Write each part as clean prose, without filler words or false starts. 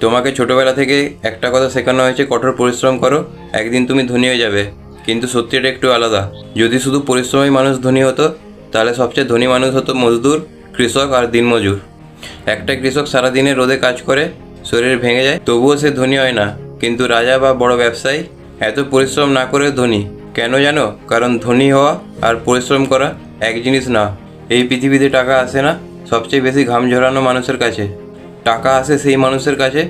তোমাকে ছোটবেলা থেকে একটা কথা শেখানো হয়েছে, কঠোর পরিশ্রম করো, একদিন তুমি ধনী হয়ে যাবে। কিন্তু সত্যিটা একটু আলাদা। যদি শুধু পরিশ্রমী মানুষ ধনী হতো, তাহলে সবচেয়ে ধনী মানুষ হতো মজদুর, কৃষক আর দিনমজুর। একটা কৃষক সারাদিনে রোদে কাজ করে, শরীর ভেঙে যায়, তবুও সে ধনী হয় না। কিন্তু রাজা বা বড় ব্যবসায়ী এত পরিশ্রম না করে ধনী কেন জানো? কারণ ধনী হওয়া আর পরিশ্রম করা এক জিনিস না। এই পৃথিবীতে টাকা আসে না সবচেয়ে বেশি ঘাম ঝরানো মানুষের কাছে। টাকা আসে সেই মানুষের কাছে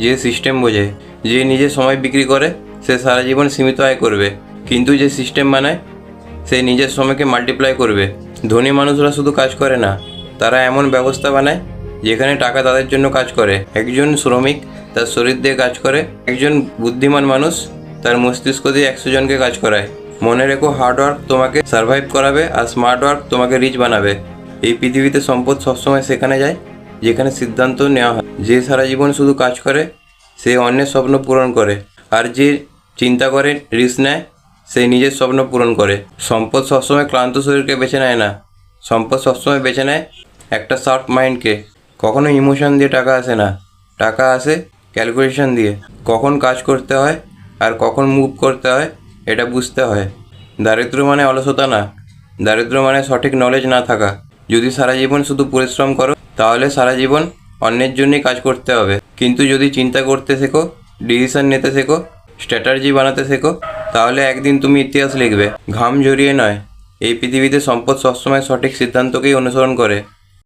যে সিস্টেম বোঝে। যে নিজের সময় বিক্রি করে সে সারা জীবন সীমিত আয় করবে, কিন্তু যে সিস্টেম বানায় সে নিজের সময়কে মাল্টিপ্লাই করবে। ধনী মানুষরা শুধু কাজ করে না, তারা এমন ব্যবস্থা বানায় যেখানে টাকা তাদের জন্য কাজ করে। একজন শ্রমিক তার শরীর দিয়ে কাজ করে, একজন বুদ্ধিমান মানুষ তার মস্তিষ্ক দিয়ে 100 জনকে কাজ করায়। মনে রেখো, হার্ডওয়ার্ক তোমাকে সার্ভাইভ করাবে আর স্মার্ট ওয়ার্ক তোমাকে রিচ বানাবে। এই পৃথিবীতে সম্পদ সবসময় সেখানে যায় যেখানে সিদ্ধান্ত নেওয়া হয়। যে সারা জীবন শুধু কাজ করে সে অন্যের স্বপ্ন পূরণ করে, আর যে চিন্তা করে, রিস্ক নেয়, সে নিজের স্বপ্ন পূরণ করে। সম্পদ সবসময় ক্লান্ত শরীরকে বেছে নেয় না, সম্পদ সবসময় বেছে নেয় একটা শার্প মাইন্ডকে। কখনো ইমোশন দিয়ে টাকা আসে না, টাকা আসে ক্যালকুলেশন দিয়ে। কখন কাজ করতে হয় আর কখন মুভ করতে হয় এটা বুঝতে হয়। দারিদ্র মানে অলসতা না, দারিদ্র মানে সঠিক নলেজ না থাকা। যদি সারা জীবন শুধু পরিশ্রম করো তাহলে সারা জীবন অন্যের জন্যই কাজ করতে হবে। কিন্তু যদি চিন্তা করতে শেখো, ডিসিশন নিতে শেখো, স্ট্র্যাটাজি বানাতে শেখো, তাহলে একদিন তুমি ইতিহাস লিখবে। ঘাম ঝরিয়ে নয়, এই পৃথিবীতে সম্পদ সবসময় সঠিক সিদ্ধান্তকেই অনুসরণ করে।